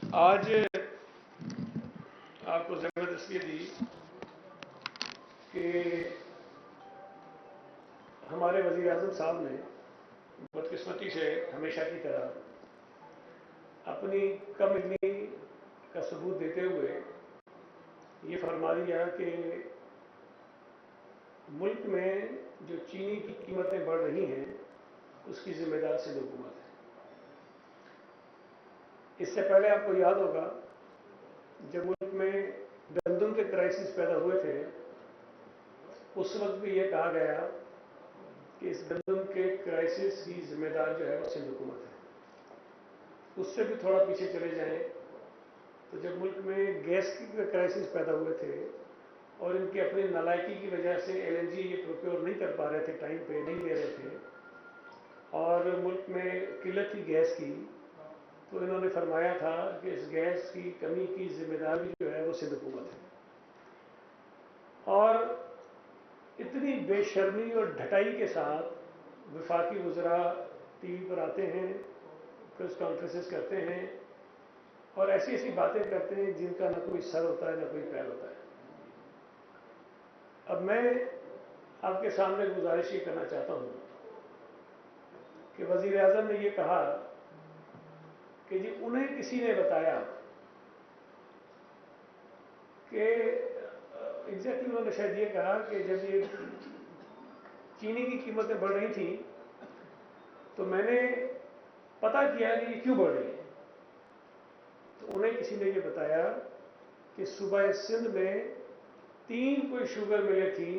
آج آپ کو زبردستی دی کہ ہمارے وزیر اعظم صاحب نے بدقسمتی سے ہمیشہ کی طرح اپنی کم علمی کا ثبوت دیتے ہوئے یہ فرما دیا کہ ملک میں جو چینی کی قیمتیں بڑھ رہی ہیں اس کی ذمہ دار سندھ حکومت ہے۔ اس سے پہلے آپ کو یاد ہوگا جب ملک میں گندم کے کرائسس پیدا ہوئے تھے اس وقت بھی یہ کہا گیا کہ اس گندم کے کرائسس کی ذمہ دار جو ہے وہ سندھ حکومت ہے۔ اس سے بھی تھوڑا پیچھے چلے جائیں تو جب ملک میں گیس کے کرائسس پیدا ہوئے تھے اور ان کی اپنی نالائکی کی وجہ سے ایل این جی یہ پروکیور نہیں کر پا رہے تھے، ٹائم پہ نہیں دے رہے تھے اور ملک میں قلت تھی گیس کی، تو انہوں نے فرمایا تھا کہ اس گیس کی کمی کی ذمہ داری جو ہے وہ سندھ حکومت ہے۔ اور اتنی بے شرمی اور ڈھٹائی کے ساتھ وفاقی وزراء ٹی وی پر آتے ہیں، پریس کانفرنسز کرتے ہیں اور ایسی ایسی باتیں کرتے ہیں جن کا نہ کوئی سر ہوتا ہے نہ کوئی پیر ہوتا ہے۔ اب میں آپ کے سامنے گزارش یہ کرنا چاہتا ہوں کہ وزیر اعظم نے یہ کہا کہ جی انہیں کسی نے بتایا کہ ایگزیکٹلی انہوں نے شاید یہ کہا کہ جب یہ چینی کی قیمتیں بڑھ رہی تھیں تو میں نے پتا کیا کہ یہ کیوں بڑھ رہی ہے، تو انہیں کسی نے یہ بتایا کہ صوبہ سندھ میں 3 کوئی شوگر ملیں تھیں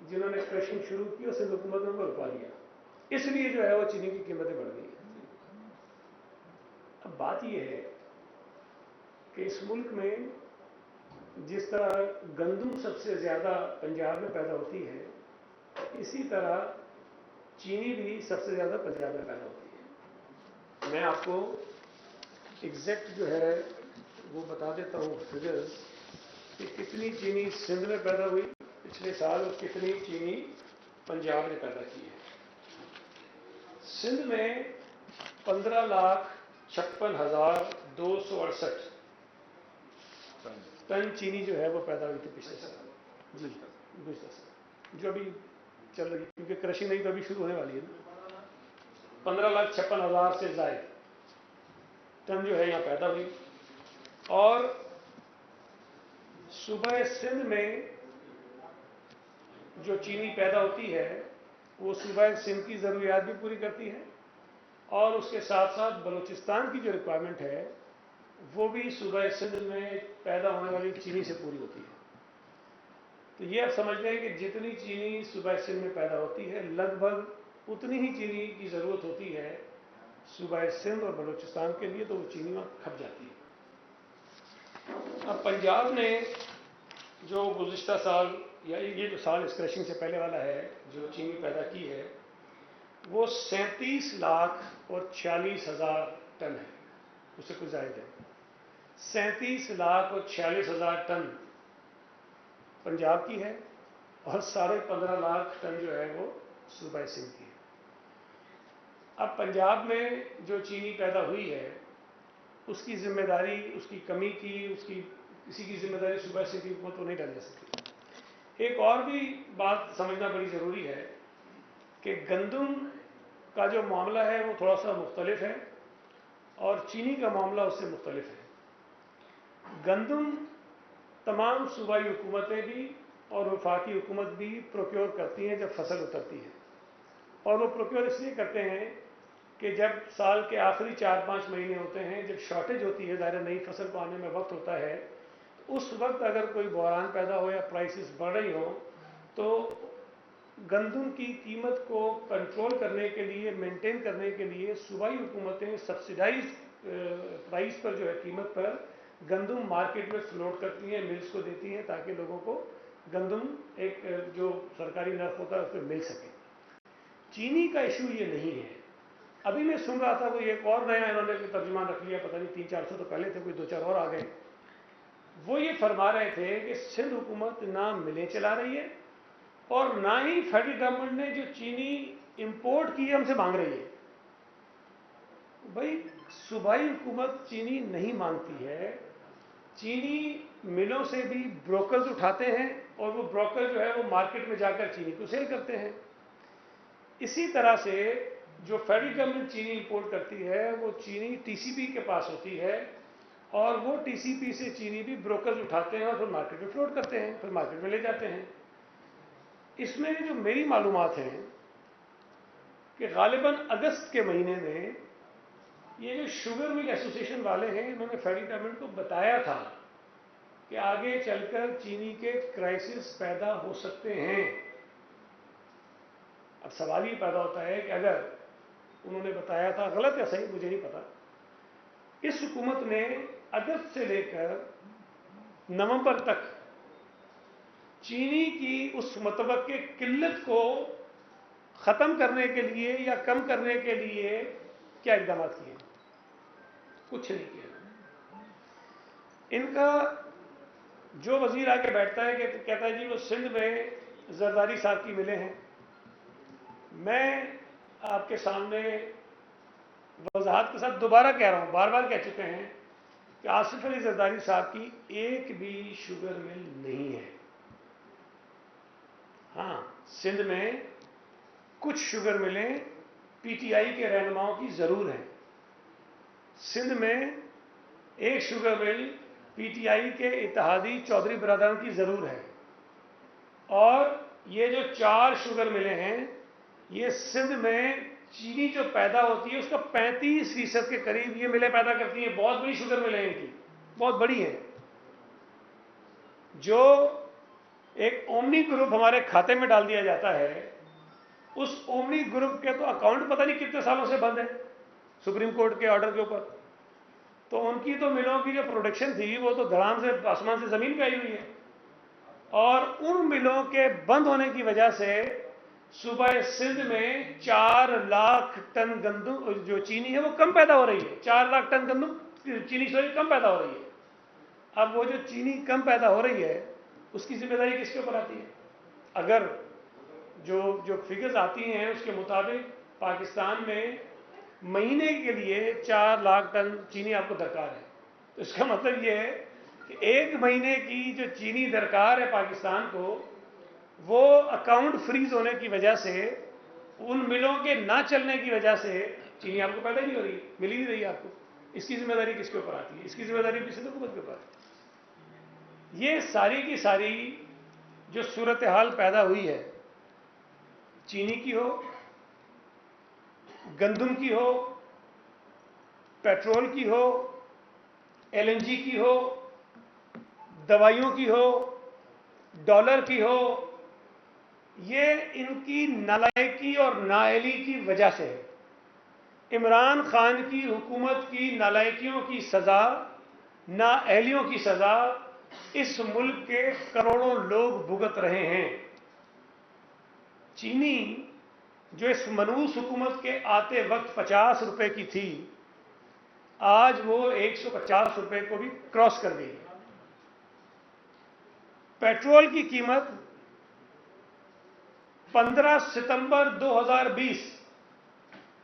جنہوں نے کرشنگ شروع کی اور سندھ حکومت نے رکوا دیا، اس لیے جو ہے وہ چینی کی قیمتیں بڑھ گئی ہیں۔ اب بات یہ ہے کہ اس ملک میں جس طرح گندم سب سے زیادہ پنجاب میں پیدا ہوتی ہے، اسی طرح چینی بھی سب سے زیادہ پنجاب میں پیدا ہوتی ہے۔ میں آپ کو ایگزیکٹ جو ہے وہ بتا دیتا ہوں فگرز کہ کتنی چینی سندھ میں پیدا ہوئی پچھلے سال اور کتنی چینی پنجاب نے پیدا کی ہے۔ سندھ میں 15,56,268 ٹن چینی جو ہے وہ پیدا ہوئی تھی پچھلے سال، جی گزشتہ سال، جو ابھی چل رہی ہے کیونکہ کرشنگ نہیں تو ابھی شروع ہونے والی ہے نا۔ 15,56,000 سے زائد ٹن جو ہے یہاں پیدا ہوئی، اور صوبہ سندھ میں جو چینی پیدا ہوتی ہے وہ صوبہ سندھ کی ضروریات بھی پوری کرتی ہے اور اس کے ساتھ ساتھ بلوچستان کی جو ریکوائرمنٹ ہے وہ بھی صوبہ سندھ میں پیدا ہونے والی چینی سے پوری ہوتی ہے۔ تو یہ آپ سمجھ لیں کہ جتنی چینی صوبہ سندھ میں پیدا ہوتی ہے لگ بھگ اتنی ہی چینی کی ضرورت ہوتی ہے صوبہ سندھ اور بلوچستان کے لیے، تو وہ چینی وہاں کھپ جاتی ہے۔ اب پنجاب نے جو گزشتہ سال یا یہ جو سال اس کرشنگ سے پہلے والا ہے جو چینی پیدا کی ہے وہ 37,46,000 ٹن ہے، اس سے کچھ زائد ہے۔ 37,46,000 ٹن پنجاب کی ہے اور 15.5 ٹن جو ہے وہ صوبہ سندھ کی ہے۔ اب پنجاب میں جو چینی پیدا ہوئی ہے اس کی ذمہ داری، اس کی کمی کی، اس کی کسی کی ذمہ داری صوبہ سندھ کی حکومت کو نہیں ڈال جا سکتی۔ ایک اور بھی بات سمجھنا بڑی ضروری ہے کہ گندم کا جو معاملہ ہے وہ تھوڑا سا مختلف ہے اور چینی کا معاملہ اس سے مختلف ہے۔ گندم تمام صوبائی حکومتیں بھی اور وفاقی حکومت بھی پروکیور کرتی ہیں جب فصل اترتی ہے، اور وہ پروکیور اس لیے کرتے ہیں کہ جب سال کے آخری 4-5 مہینے ہوتے ہیں، جب شارٹیج ہوتی ہے، ظاہر نئی فصل کو آنے میں وقت ہوتا ہے، اس وقت اگر کوئی بحران پیدا ہو یا پرائسز بڑھ رہی ہوں تو گندم کی قیمت کو کنٹرول کرنے کے لیے، مینٹین کرنے کے لیے صوبائی حکومتیں سبسیڈائز پرائس پر جو ہے قیمت پر گندم مارکیٹ میں فلوٹ کرتی ہیں، ملز کو دیتی ہیں تاکہ لوگوں کو گندم ایک جو سرکاری نرخ ہوتا ہے اس پہ مل سکے۔ چینی کا ایشو یہ نہیں ہے۔ ابھی میں سن رہا تھا کوئی ایک اور نیا انہوں نے ترجمان رکھ لیا، پتہ نہیں 300-400 تو پہلے تھے، کوئی 2-4 اور آ گئے۔ وہ یہ فرما رہے تھے کہ سندھ حکومت نہ ملیں چلا رہی ہے اور نہ ہی فیڈرل گورنمنٹ نے جو چینی امپورٹ کی ہے ہم سے مانگ رہی ہے۔ بھائی صوبائی حکومت چینی نہیں مانگتی ہے، چینی ملوں سے بھی بروکرز اٹھاتے ہیں اور وہ بروکر جو ہے وہ مارکیٹ میں جا کر چینی کو سیل کرتے ہیں۔ اسی طرح سے جو فیڈرل گورنمنٹ چینی امپورٹ کرتی ہے وہ چینی ٹی سی پی کے پاس ہوتی ہے، اور وہ ٹی سی پی سے چینی بھی بروکرز اٹھاتے ہیں اور پھر مارکیٹ میں فلوٹ کرتے ہیں، پھر مارکیٹ میں لے جاتے ہیں۔ اس میں جو میری معلومات ہیں کہ غالباً اگست کے مہینے میں یہ جو شوگر مل ایسوسی ایشن والے ہیں انہوں نے فیڈرل گورنمنٹ کو بتایا تھا کہ آگے چل کر چینی کے کرائسس پیدا ہو سکتے ہیں۔ اب سوال یہ پیدا ہوتا ہے کہ اگر انہوں نے بتایا تھا غلط یا صحیح مجھے نہیں پتا، اس حکومت نے اگست سے لے کر نومبر تک چینی کی اس متوقع قلت کو ختم کرنے کے لیے یا کم کرنے کے لیے کیا اقدامات کیے؟ کچھ نہیں کیا۔ ان کا جو وزیر آ کے بیٹھتا ہے کہ کہتا ہے جی وہ سندھ میں زرداری صاحب کی ملیں ہیں، میں آپ کے سامنے وضاحت کے ساتھ دوبارہ کہہ رہا ہوں، بار بار کہہ چکے ہیں کہ آصف علی زرداری صاحب کی ایک بھی شوگر مل نہیں ہے۔ ہاں، سندھ میں کچھ شوگر ملیں پی ٹی آئی کے رہنماؤں کی ضرور ہیں۔ سندھ میں ایک sugar mill P T I کے اتحادی چودھری برادران کی ضرور ہے، اور یہ جو 4 شوگر ملیں ہیں یہ سندھ میں چینی جو پیدا ہوتی ہے اس کا 35% کے قریب یہ ملیں پیدا کرتی ہیں۔ بہت بڑی شوگر ملیں ان کی، بہت بڑی ہیں، جو ایک اومنی گروپ ہمارے کھاتے میں ڈال دیا جاتا ہے، اس اومنی گروپ کے تو اکاؤنٹ پتہ نہیں کتنے سالوں سے بند ہے سپریم کورٹ کے آرڈر کے اوپر، تو ان کی تو ملوں کی جو پروڈکشن تھی وہ تو دھڑام سے آسمان سے زمین پہ آئی ہوئی ہے، اور ان ملوں کے بند ہونے کی وجہ سے صوبہ سندھ میں 4 لاکھ ٹن گندم جو چینی ہے وہ کم پیدا ہو رہی ہے۔ 4 لاکھ ٹن گندم چینی کم پیدا ہو رہی ہے۔ اب وہ جو چینی کم پیدا ہو رہی ہے اس کی ذمہ داری کس کے اوپر آتی ہے؟ اگر جو فگرز آتی ہیں اس کے مطابق پاکستان میں مہینے کے لیے 4 لاکھ ٹن چینی آپ کو درکار ہے، تو اس کا مطلب یہ ہے کہ ایک مہینے کی جو چینی درکار ہے پاکستان کو، وہ اکاؤنٹ فریز ہونے کی وجہ سے، ان ملوں کے نہ چلنے کی وجہ سے چینی آپ کو پیدا نہیں ہو رہی، مل ہی نہیں رہی آپ کو۔ اس کی ذمہ داری کس کے اوپر آتی ہے؟ اس کی ذمہ داری کسی حکومت کے اوپر ہے۔ یہ ساری کی ساری جو صورتحال پیدا ہوئی ہے، چینی کی ہو، گندم کی ہو، پیٹرول کی ہو، ایل این جی کی ہو، دوائیوں کی ہو، ڈالر کی ہو، یہ ان کی نالائکی اور نااہلی کی وجہ سے ہے۔ عمران خان کی حکومت کی نالائکیوں کی سزا، نااہلیوں کی سزا اس ملک کے کروڑوں لوگ بھگت رہے ہیں۔ چینی جو اس منحوس حکومت کے آتے وقت 50 روپے کی تھی، آج وہ 150 روپے کو بھی کراس کر گئی۔ پیٹرول کی قیمت 15 ستمبر 2020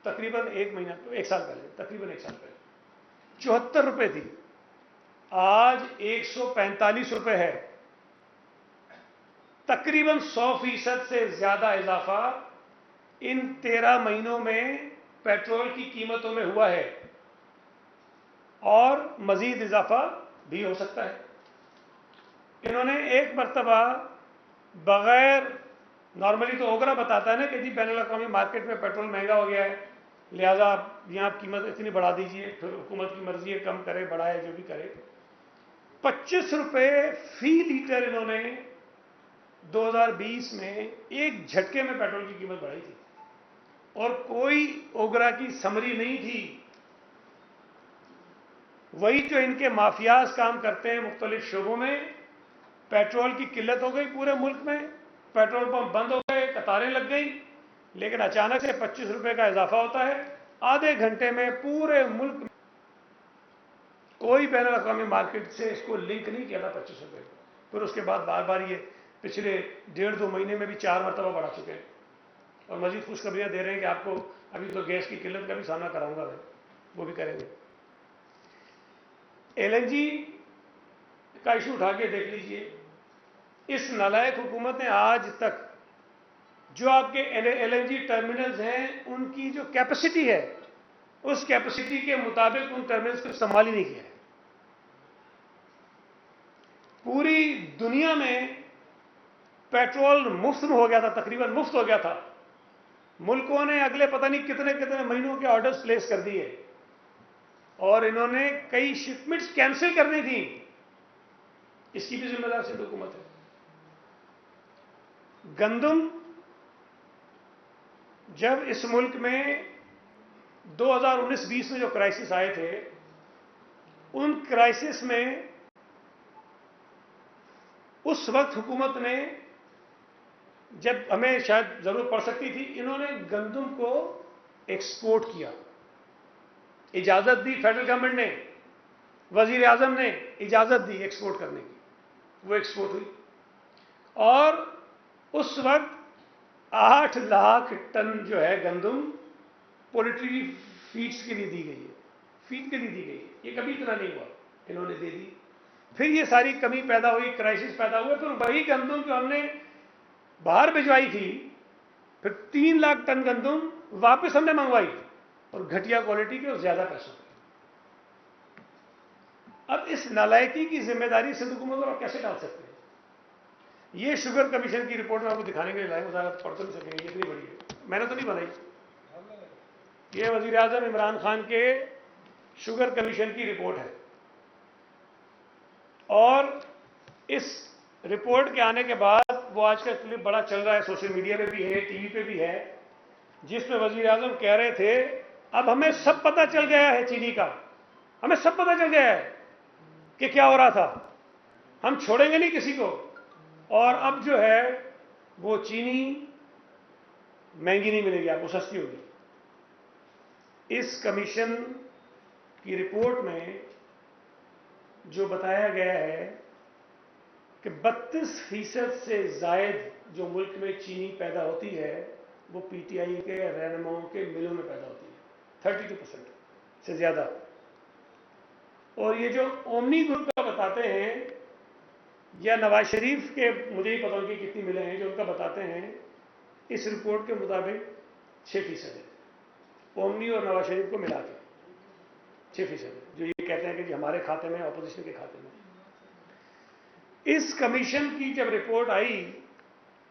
تقریباً ایک سال پہلے 74 روپے تھی، آج 145 روپے ہے۔ تقریباً 100% سے زیادہ اضافہ ان 13 مہینوں میں پیٹرول کی قیمتوں میں ہوا ہے، اور مزید اضافہ بھی ہو سکتا ہے۔ انہوں نے ایک مرتبہ بغیر، نارملی تو اوگرا بتاتا ہے نا کہ جی بین الاقوامی مارکیٹ میں پیٹرول مہنگا ہو گیا ہے لہذا یہاں قیمت اتنی بڑھا دیجئے، پھر حکومت کی مرضی ہے کم کرے بڑھائے جو بھی کرے۔ 25 روپے فی لیٹر انہوں نے 2020 میں ایک جھٹکے میں پیٹرول کی قیمت بڑھائی تھی، اور کوئی اوگرا کی سمری نہیں تھی۔ وہی جو ان کے مافیاز کام کرتے ہیں مختلف شعبوں میں، پیٹرول کی قلت ہو گئی پورے ملک میں، پیٹرول پمپ بند ہو گئے، قطاریں لگ گئی، لیکن اچانک سے 25 روپے کا اضافہ ہوتا ہے، آدھے گھنٹے میں پورے ملک میں کوئی بین الاقوامی مارکیٹ سے اس کو لنک نہیں کیا تھا 25 روپے کو۔ پھر اس کے بعد بار بار یہ پچھلے 1.5-2 مہینے میں بھی 4 مرتبہ بڑھا چکے ہیں، اور مزید خوشخبریاں دے رہے ہیں کہ آپ کو ابھی تو گیس کی قلت کا بھی سامنا کراؤں گا، وہ بھی کریں گے۔ LNG کا ایشو اٹھا کے دیکھ لیجئے، اس نالائق حکومت نے آج تک جو آپ کے LNG ٹرمینلز ہیں ان کی جو کیپیسٹی ہے اس کیپیسٹی کے مطابق ان ٹرمینلز کو استعمال ہی نہیں کیا ہے۔ پوری دنیا میں پیٹرول مفت ہو گیا تھا، تقریباً مفت ہو گیا تھا، ملکوں نے اگلے پتہ نہیں کتنے کتنے مہینوں کے آرڈرز پلیس کر دیے اور انہوں نے کئی شپمنٹس کینسل کرنی تھی، اس کی بھی ذمہ دار سندھ حکومت ہے۔ گندم جب اس ملک میں 2019-20 میں جو کرائسس آئے تھے، ان کرائسس میں اس وقت حکومت نے، جب ہمیں شاید ضرورت پڑ سکتی تھی، انہوں نے گندم کو ایکسپورٹ کیا، اجازت دی، فیڈرل گورنمنٹ نے، وزیر اعظم نے اجازت دی ایکسپورٹ کرنے کی، وہ ایکسپورٹ ہوئی اور اس وقت 8 لاکھ ٹن جو ہے گندم پولٹری فیڈس کے لیے دی گئی ہے، فیڈ کے لیے دی گئی ہے، یہ کبھی اتنا نہیں ہوا، انہوں نے دے دی۔ پھر یہ ساری کمی پیدا ہوئی، کرائسس پیدا ہوئے، پھر وہی گندم جو ہم نے باہر بھجوائی تھی، پھر 3 لاکھ ٹن گندم واپس ہم نے منگوائی اور گھٹیا کوالٹی کے اور زیادہ پیسوں پہ۔ اب اس نالائکی کی ذمہ داری سندھ حکومت پر آپ کیسے ڈال سکتے ہیں؟ یہ شوگر کمیشن کی رپورٹ میں آپ کو دکھانے کے لیے لائے، وزارت پڑھ تو نہیں سکیں گے، یہ اتنی بڑی ہے، میں نے تو نہیں بنائی، یہ وزیر اعظم عمران خان کے شوگر کمیشن کی رپورٹ ہے، اور اس رپورٹ کے آنے کے بعد وہ آج کا کلپ بڑا چل رہا ہے، سوشل میڈیا پہ بھی ہے، ٹی وی پہ بھی ہے، جس میں وزیر اعظم کہہ رہے تھے اب ہمیں سب پتہ چل گیا ہے چینی کا، ہمیں سب پتہ چل گیا ہے کہ کیا ہو رہا تھا، ہم چھوڑیں گے نہیں کسی کو، اور اب جو ہے وہ چینی مہنگی نہیں ملے گی، آپ کو سستی ہوگی۔ اس کمیشن کی رپورٹ میں جو بتایا گیا ہے کہ 32% سے زائد جو ملک میں چینی پیدا ہوتی ہے وہ PTI کے رہنماؤں کے ملوں میں پیدا ہوتی ہے، 32% سے زیادہ۔ اور یہ جو اومنی گروپ کا بتاتے ہیں یا نواز شریف کے، مجھے ہی پتہ ان کی کتنی ملیں ہیں، جو ان کا بتاتے ہیں، اس رپورٹ کے مطابق 6% ہے، اومنی اور نواز شریف کو ملا کے 6%، جو یہ کہتے ہیں کہ جی ہمارے کھاتے میں، اپوزیشن کے کھاتے میں۔ اس کمیشن کی جب رپورٹ آئی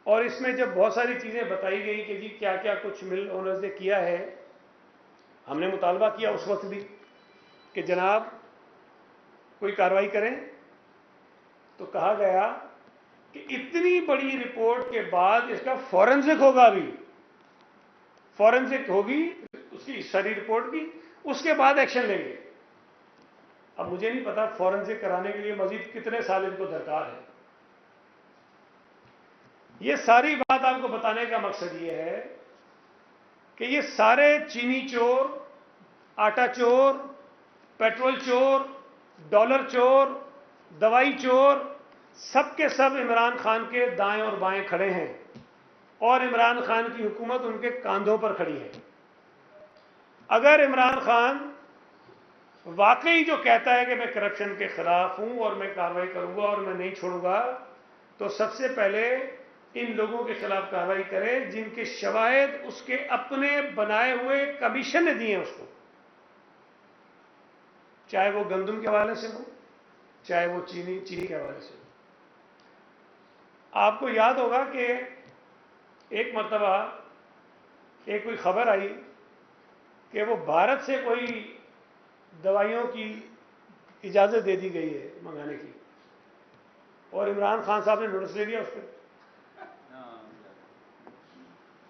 اور اس میں جب بہت ساری چیزیں بتائی گئی کہ جی کیا کیا کچھ مل اونرز نے کیا ہے، ہم نے مطالبہ کیا اس وقت بھی کہ جناب کوئی کارروائی کریں، تو کہا گیا کہ اتنی بڑی رپورٹ کے بعد اس کا فورنزک ہوگا، ابھی فورنزک ہوگی اس کی ساری رپورٹ کی، اس کے بعد ایکشن لیں گے۔ اب مجھے نہیں پتا فورنزک کرانے کے لیے مزید کتنے سال ان کو درکار ہے۔ یہ ساری بات آپ کو بتانے کا مقصد یہ ہے کہ یہ سارے چینی چور، آٹا چور، پیٹرول چور، ڈالر چور، دوائی چور، سب کے سب عمران خان کے دائیں اور بائیں کھڑے ہیں اور عمران خان کی حکومت ان کے کاندھوں پر کھڑی ہے۔ اگر عمران خان واقعی جو کہتا ہے کہ میں کرپشن کے خلاف ہوں اور میں کارروائی کروں گا اور میں نہیں چھوڑوں گا، تو سب سے پہلے ان لوگوں کے خلاف کارروائی کرے جن کے شواہد اس کے اپنے بنائے ہوئے کمیشن نے دیے ہیں اس کو، چاہے وہ گندم کے حوالے سے ہو، چاہے وہ چینی کے حوالے سے ہو۔ آپ کو یاد ہوگا کہ ایک مرتبہ ایک کوئی خبر آئی کہ وہ بھارت سے کوئی دوائیوں کی اجازت دے دی گئی ہے منگانے کی، اور عمران خان صاحب نے نوٹس لے لیا اس پہ۔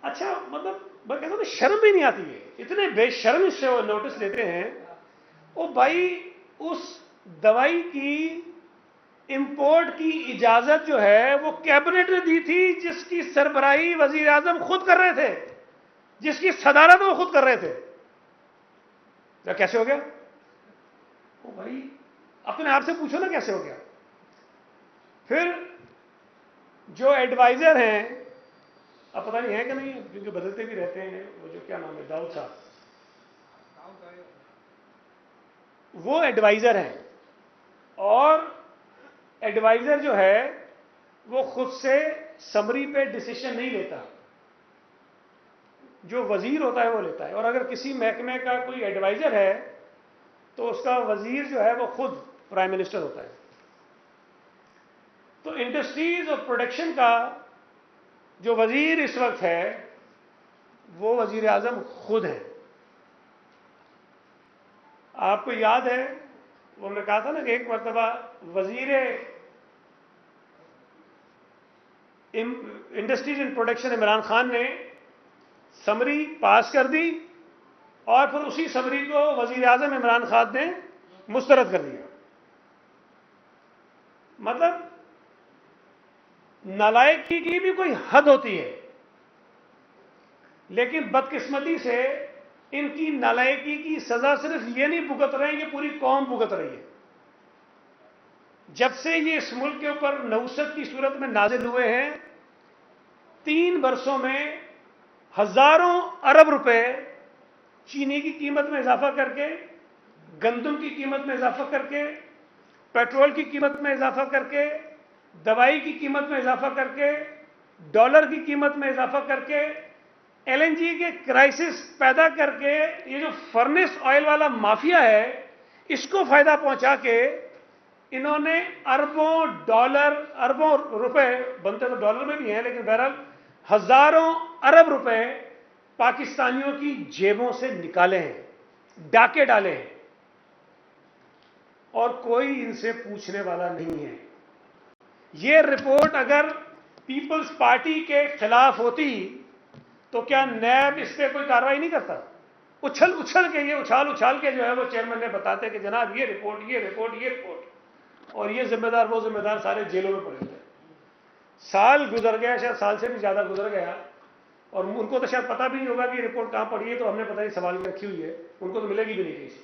اچھا، مطلب میں کہتا ہوں شرم بھی نہیں آتی ہے، اتنے بے شرم اس سے وہ نوٹس لیتے ہیں۔ وہ بھائی اس دوائی کی امپورٹ کی اجازت جو ہے وہ کیبنٹ نے دی تھی، جس کی سربراہی وزیر اعظم خود کر رہے تھے، جس کی صدارت وہ خود کر رہے تھے۔ کیسے ہو گیا؟ وہ بھائی اپنے آپ سے پوچھو نا کیسے ہو گیا۔ پھر جو ایڈوائزر ہیں، اب پتہ نہیں ہے کہ نہیں، کیونکہ بدلتے بھی رہتے ہیں، وہ جو کیا نام ہے، داؤد صاحب، وہ ایڈوائزر ہیں اور ایڈوائزر جو ہے وہ خود سے سمری پہ ڈیسیشن نہیں لیتا، جو وزیر ہوتا ہے وہ لیتا ہے، اور اگر کسی محکمے کا کوئی ایڈوائزر ہے تو اس کا وزیر جو ہے وہ خود پرائم منسٹر ہوتا ہے۔ تو انڈسٹریز اور پروڈکشن کا جو وزیر اس وقت ہے وہ وزیر اعظم خود ہے۔ آپ کو یاد ہے وہ میں کہا تھا نا کہ ایک مرتبہ وزیر industries and production Imran Khan نے سمری پاس کر دی اور پھر اسی سمری کو وزیر اعظم عمران خان نے مسترد کر دیا۔ مطلب نالائکی کی بھی کوئی حد ہوتی ہے، لیکن بدقسمتی سے ان کی نالائکی کی سزا صرف یہ نہیں بھگت رہے ہیں، یہ پوری قوم بھگت رہی ہے۔ جب سے یہ اس ملک کے اوپر نحوست کی صورت میں نازل ہوئے ہیں، 3 برسوں میں ہزاروں ارب روپے چینی کی قیمت میں اضافہ کر کے، گندم کی قیمت میں اضافہ کر کے، پیٹرول کی قیمت میں اضافہ کر کے، دوائی کی قیمت میں اضافہ کر کے، ڈالر کی قیمت میں اضافہ کر کے، ایل این جی کے کرائسس پیدا کر کے، یہ جو فرنس آئل والا مافیا ہے اس کو فائدہ پہنچا کے انہوں نے اربوں ڈالر، اربوں روپے، بنتے تو ڈالر میں بھی ہیں لیکن بہرحال ہزاروں ارب روپے پاکستانیوں کی جیبوں سے نکالے ہیں، ڈاکے ڈالے ہیں، اور کوئی ان سے پوچھنے والا نہیں ہے۔ یہ رپورٹ اگر پیپلز پارٹی کے خلاف ہوتی تو کیا نیب اس پہ کوئی کارروائی نہیں کرتا؟ اچھل اچھل کے، یہ اچھال کے جو ہے وہ چیئرمین نے بتاتے کہ جناب یہ رپورٹ، یہ رپورٹ، یہ رپورٹ، اور یہ ذمہ دار وہ ذمہ دار سارے جیلوں میں پڑے ہوئے۔ سال گزر گیا، شاید سال سے بھی زیادہ گزر گیا، اور ان کو تو شاید پتہ بھی نہیں ہوگا کہ یہ رپورٹ کہاں پڑی ہے، تو ہم نے پتہ نہیں سوال میں رکھی ہوئی ہے، ان کو تو ملے گی بھی نہیں کہیں سے۔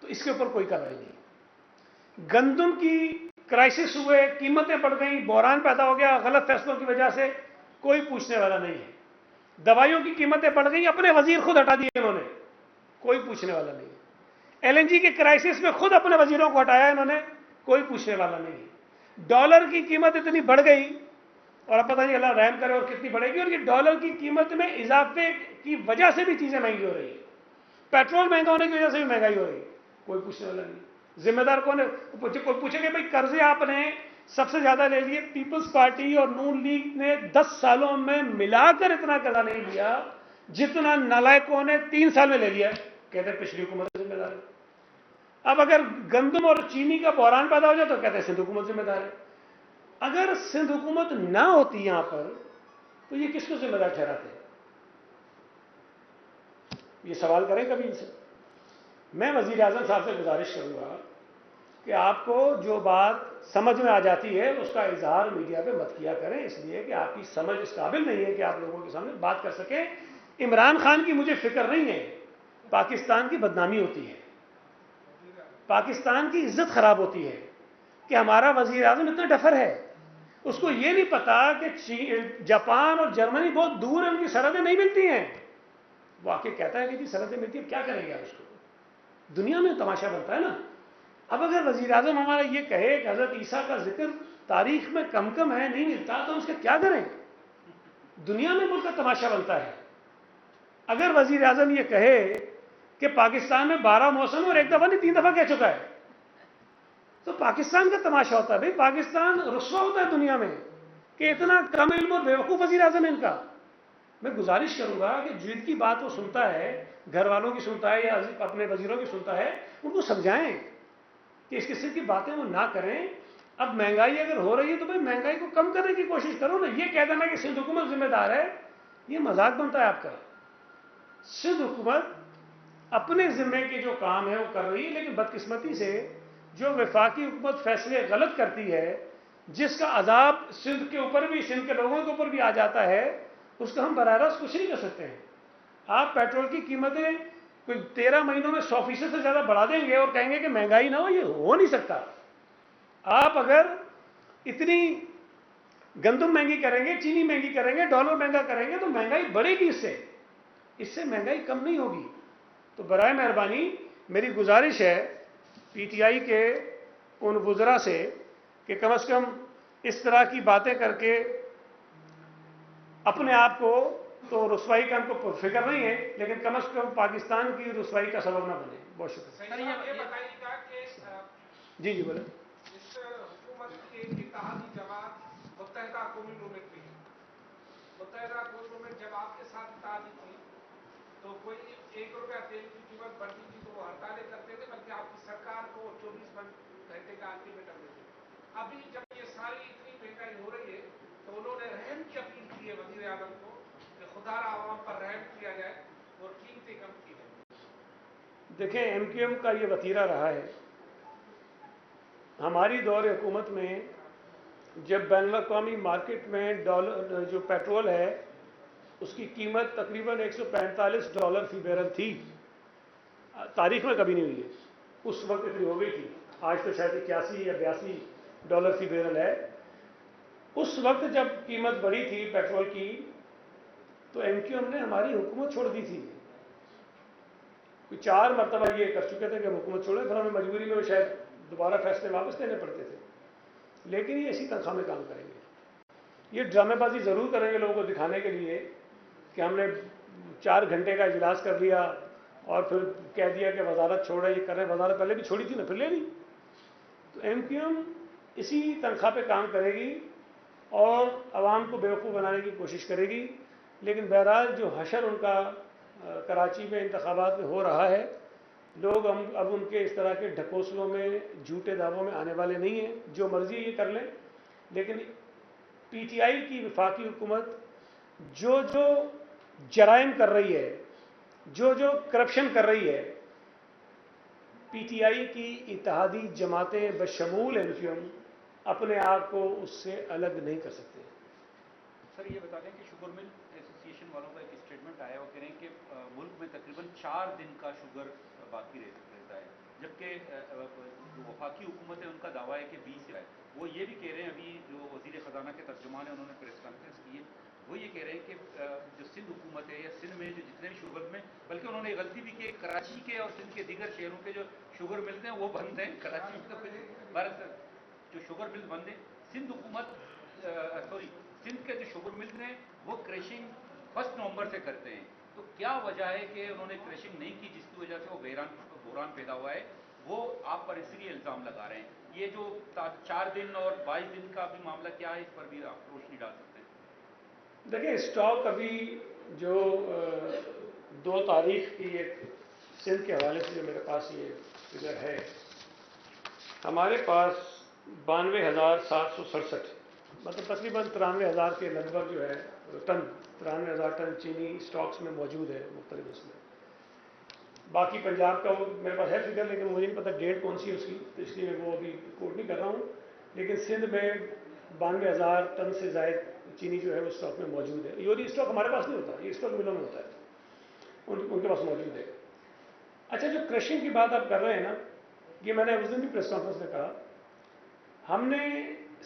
تو اس کے اوپر کوئی کارروائی نہیں۔ گندم کی کرائسس ہوئے، قیمتیں بڑھ گئیں، بحران پیدا ہو گیا غلط فیصلوں کی وجہ سے، کوئی پوچھنے والا نہیں ہے۔ دوائیوں کی قیمتیں بڑھ گئیں، اپنے وزیر خود ہٹا دیے انہوں نے، کوئی پوچھنے والا نہیں ہے۔ ایل این جی کے کرائسس میں خود اپنے وزیروں کو ہٹایا انہوں نے، کوئی پوچھنے والا نہیں ہے۔ ڈالر کی قیمت اتنی بڑھ گئی، اور اب پتہ نہیں اللہ رحم کرے اور کتنی بڑھے گی، اور یہ ڈالر کی قیمت میں اضافے کی وجہ سے بھی چیزیں مہنگی ہو رہی ہیں، پیٹرول مہنگا ہونے کی وجہ سے بھی مہنگائی ہو رہی ہے، کوئی پوچھنے والا نہیں۔ ذمہ دار کون ہے؟ کوئی پوچھے کہ بھائی قرضے آپ نے سب سے زیادہ لے لیے، پیپلز پارٹی اور نون لیگ نے 10 سالوں میں ملا کر اتنا قرضہ نہیں لیا جتنا نالائکوں نے 3 سال میں لے لیا، کہتے ہیں پچھلی حکومت ذمہ دار ہے۔ اب اگر گندم اور چینی کا بحران پیدا ہو جائے تو کہتے ہیں سندھ حکومت ذمہ دار ہے۔ اگر سندھ حکومت نہ ہوتی یہاں پر تو یہ کس کو ذمہ دار ٹھہراتے ہیں؟ یہ سوال کریں کبھی ان سے۔ میں وزیر اعظم صاحب سے گزارش کروں گا کہ آپ کو جو بات سمجھ میں آ جاتی ہے اس کا اظہار میڈیا پہ مت کیا کریں، اس لیے کہ آپ کی سمجھ اس قابل نہیں ہے کہ آپ لوگوں کے سامنے بات کر سکیں۔ عمران خان کی مجھے فکر نہیں ہے، پاکستان کی بدنامی ہوتی ہے، پاکستان کی عزت خراب ہوتی ہے کہ ہمارا وزیر اعظم اتنا ڈفر ہے، اس کو یہ نہیں پتا کہ جاپان اور جرمنی بہت دور ہیں، ان کی سرحدیں نہیں ملتی ہیں۔ واقعی کہتا ہے کہ جی سرحدیں ملتی ہیں، کیا کریں گے آپ اس کو؟ دنیا میں تماشا بنتا ہے نا۔ اب اگر وزیر اعظم ہمارا یہ کہے کہ حضرت عیسیٰ کا ذکر تاریخ میں کم ہے، نہیں ملتا، تو اس کا کیا کریں؟ دنیا میں ملک کا تماشا بنتا ہے۔ اگر وزیر اعظم یہ کہے کہ پاکستان میں 12 موسم اور ایک دفعہ نہیں 3 دفعہ کہہ چکا ہے، تو پاکستان کا تماشا ہوتا ہے۔ بھائی پاکستان رسوا ہوتا ہے دنیا میں کہ اتنا کم علم اور بیوقوف وزیر اعظم ہے ان کا۔ میں گزارش کروں گا کہ جن کی بات وہ سنتا ہے، گھر والوں کی سنتا ہے یا اپنے وزیروں کی سنتا ہے، ان کو سمجھائیں کہ اس قسم کی باتیں وہ نہ کریں۔ اب مہنگائی اگر ہو رہی ہے تو بھائی مہنگائی کو کم کرنے کی کوشش کرو نا۔ یہ کہہ دینا کہ سندھ حکومت ذمہ دار ہے، یہ مذاق بنتا ہے آپ کا۔ سندھ حکومت اپنے ذمے کے جو کام ہے وہ کر رہی ہے، لیکن بدقسمتی سے جو وفاقی حکومت فیصلے غلط کرتی ہے، جس کا عذاب سندھ کے اوپر بھی، سندھ کے لوگوں کے اوپر بھی آ جاتا ہے، اس کا ہم براہ راست کچھ نہیں کر سکتے ہیں۔ آپ پیٹرول کی قیمتیں کوئی 13 مہینوں میں 100% سے زیادہ بڑھا دیں گے اور کہیں گے کہ مہنگائی نہ ہو، یہ ہو نہیں سکتا۔ آپ اگر اتنی گندم مہنگی کریں گے، چینی مہنگی کریں گے، ڈالر مہنگا کریں گے تو مہنگائی بڑھے گی، اس سے مہنگائی کم نہیں ہوگی۔ تو برائے مہربانی میری گزارش ہے پی ٹی آئی کے ان وزراء سے کہ کم از کم اس طرح کی باتیں کر کے اپنے آپ کو تو رسوائی کا ہم کو فکر نہیں ہے، لیکن کم از کم پاکستان کی رسوائی کا سبب نہ بنے. بہت شکریہ. یہ بتائیے گا کہ جی جی بولے. اس حکومت کے اتحادی جماعت متحدہ قومی موومنٹ میں ہے. متحدہ قومی موومنٹ جب آپ کے ساتھ اتحادی تھی تو کوئی 1 روپیہ تیل کی قیمت بڑھتی تھی تو وہ ہڑتالیں کرتے تھے، بلکہ آپ کی سرکار کو 24 گھنٹے کا الٹیمیٹم دیتے تھے. ابھی جب یہ ساری اتنی مہنگائی ہو رہی ہے تو انہوں نے رحم کی اپیل کی ہے وزیر اعظم کو کہ خدا را عوام پر رحم کیا جائے اور قیمتیں کم کی جائیں. دیکھیں ایم کیو ایم کا یہ وتیرہ رہا ہے. ہماری دور حکومت میں جب بین الاقوامی مارکیٹ میں ڈالر جو پیٹرول ہے اس کی قیمت تقریباً $145 فی بیرل تھی، تاریخ میں کبھی نہیں ہوئی ہے. اس وقت اتنی ہو گئی تھی. آج تو شاید $81 یا $82 فی بیرل ہے. اس وقت جب قیمت بڑھی تھی پیٹرول کی تو ایم کیو ایم نے ہماری حکومت چھوڑ دی تھی. 4 مرتبہ یہ کر چکے تھے کہ ہم حکومت چھوڑیں، پھر ہمیں مجبوری میں شاید دوبارہ فیصلے واپس لینے پڑتے تھے. لیکن یہ اسی تنخواہ میں کام کریں گے. یہ ڈرامے بازی ضرور کریں گے لوگوں کو دکھانے کے لیے کہ ہم نے 4 گھنٹے کا اجلاس کر لیا اور پھر کہہ دیا کہ وزارت چھوڑے. یہ کر رہے ہیں، وزارت پہلے بھی چھوڑی تھی نا، پھر لے لی. تو ایم کیو ایم اسی تنخواہ پہ کام کرے گی اور عوام کو بیوقوف بنانے کی کوشش کرے گی. لیکن بہرحال جو حشر ان کا کراچی میں انتخابات میں ہو رہا ہے، لوگ اب ان کے اس طرح کے ڈھکوسلوں میں جھوٹے دعووں میں آنے والے نہیں ہیں. جو مرضی یہ کر لیں، لیکن پی ٹی آئی کی وفاقی حکومت جو جرائم کر رہی ہے، جو کرپشن کر رہی ہے، پی ٹی آئی کی اتحادی جماعتیں بشمول ایم کیو ایم اپنے آپ کو اس سے الگ نہیں کر سکتے. سر یہ بتا دیں کہ شوگر مل ایسوسی ایشن والوں کا ایک اسٹیٹمنٹ آیا وہ کہہ رہے ہیں کہ ملک میں تقریباً 4 دن کا شوگر باقی رہتا ہے، جبکہ جو وفاقی حکومت ہے ان کا دعویٰ ہے کہ 20 ہے. وہ یہ بھی کہہ رہے ہیں، ابھی جو وزیر خزانہ کے ترجمان ہیں انہوں نے پریس کانفرنس کی ہے، وہ یہ کہہ رہے ہیں کہ جو سندھ حکومت ہے یا سندھ میں جو جتنے بھی شوگر میں، بلکہ انہوں نے غلطی بھی کی کراچی کے اور سندھ کے دیگر شہروں کے جو شوگر ملز ہیں وہ بند ہیں. کراچی میں تو بھارت جو شوگر مل بند ہیں. سندھ حکومت سندھ کے جو شوگر ملز ہیں وہ کریشنگ 1 نومبر سے کرتے ہیں. تو کیا وجہ ہے کہ انہوں نے کریشنگ نہیں کی جس کی وجہ سے وہ بحران پیدا ہوا ہے؟ وہ آپ پر اس لیے الزام لگا رہے ہیں. یہ جو 4 دن اور 22 دن کا بھی معاملہ کیا ہے، اس پر بھی آپ روشنی ڈال سکتے ہیں؟ دیکھیں اسٹاک ابھی جو 2 تاریخ کی ایک سندھ کے حوالے سے جو میرے پاس یہ فگر ہے، ہمارے پاس 92,767 مطلب تقریباً 93,000 کے لگ بھگ جو ہے ٹن، 93,000 ٹن چینی اسٹاکس میں موجود ہے مختلف اس میں. باقی پنجاب کا وہ میرے پاس ہے فگر، لیکن مجھے نہیں پتہ ڈیٹ کون سی ہے اس کی، تو اس لیے میں وہ ابھی کوٹ نہیں کر رہا ہوں. لیکن سندھ میں 92,000 ٹن سے زائد چینی جو ہے وہ اسٹاک میں موجود ہے. یہ اسٹاک ہمارے پاس نہیں ہوتا، یہ اسٹاک ملوں میں ہوتا ہے، ان کے پاس موجود ہے. اچھا جو کرشنگ کی بات آپ کر رہے ہیں نا، یہ میں نے اس دن بھی پریس کانفرنس میں کہا، ہم نے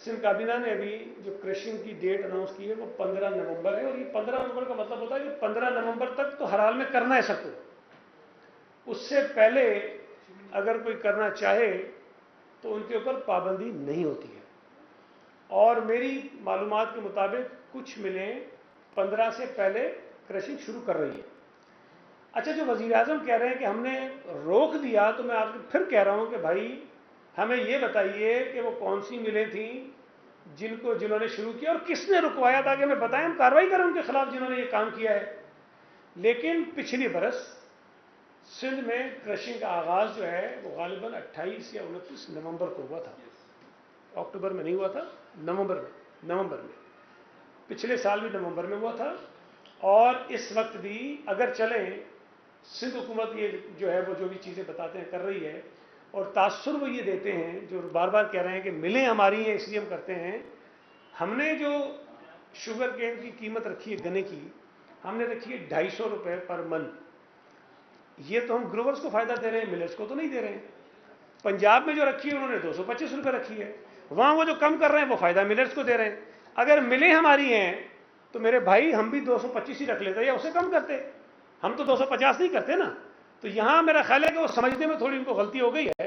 سندھ کابینہ نے ابھی جو کرشنگ کی ڈیٹ اناؤنس کی ہے وہ 15 نومبر ہے. اور یہ 15 نومبر کا مطلب ہوتا ہے کہ 15 نومبر تک تو ہر حال میں کرنا ہے سب کو. اس سے پہلے اگر کوئی کرنا چاہے تو ان کے اوپر پابندی نہیں ہوتی ہے. اور میری معلومات کے مطابق کچھ ملیں 15 سے پہلے کرشنگ شروع کر رہی ہے. اچھا جو وزیر اعظم کہہ رہے ہیں کہ ہم نے روک دیا، تو میں آپ کو پھر کہہ رہا ہوں کہ بھائی ہمیں یہ بتائیے کہ وہ کون سی ملیں تھیں جنہوں نے شروع کیا اور کس نے رکوایا، تاکہ ہمیں بتائیں، ہم کارروائی کریں ان کے خلاف جنہوں نے یہ کام کیا ہے. لیکن پچھلی برس سندھ میں کرشنگ کا آغاز جو ہے وہ غالباً 28 یا 29 نومبر کو ہوا تھا. اکتوبر میں نہیں ہوا تھا، نومبر میں. پچھلے سال بھی نومبر میں ہوا تھا. اور اس وقت بھی اگر چلیں سندھ حکومت یہ جو ہے وہ جو بھی چیزیں بتاتے ہیں کر رہی ہے، اور تاثر وہ یہ دیتے ہیں جو بار بار کہہ رہے ہیں کہ ملیں ہماری ہیں اس لیے ہم کرتے ہیں. ہم نے جو شوگر کین کی قیمت رکھی ہے گنے کی، ہم نے رکھی ہے 250 روپے پر من. یہ تو ہم گروورز کو فائدہ دے رہے ہیں، ملرز کو تو نہیں دے رہے ہیں. پنجاب میں جو رکھی ہے انہوں نے 225 روپے رکھی ہے. وہاں وہ جو کم کر رہے ہیں وہ فائدہ ملرز کو دے رہے ہیں. اگر ملیں ہماری ہیں تو میرے بھائی ہم بھی 225 ہی رکھ لیتے یا اسے کم کرتے. ہم تو 250 نہیں کرتے نا. تو یہاں میرا خیال ہے کہ وہ سمجھنے میں تھوڑی ان کو غلطی ہو گئی ہے.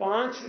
5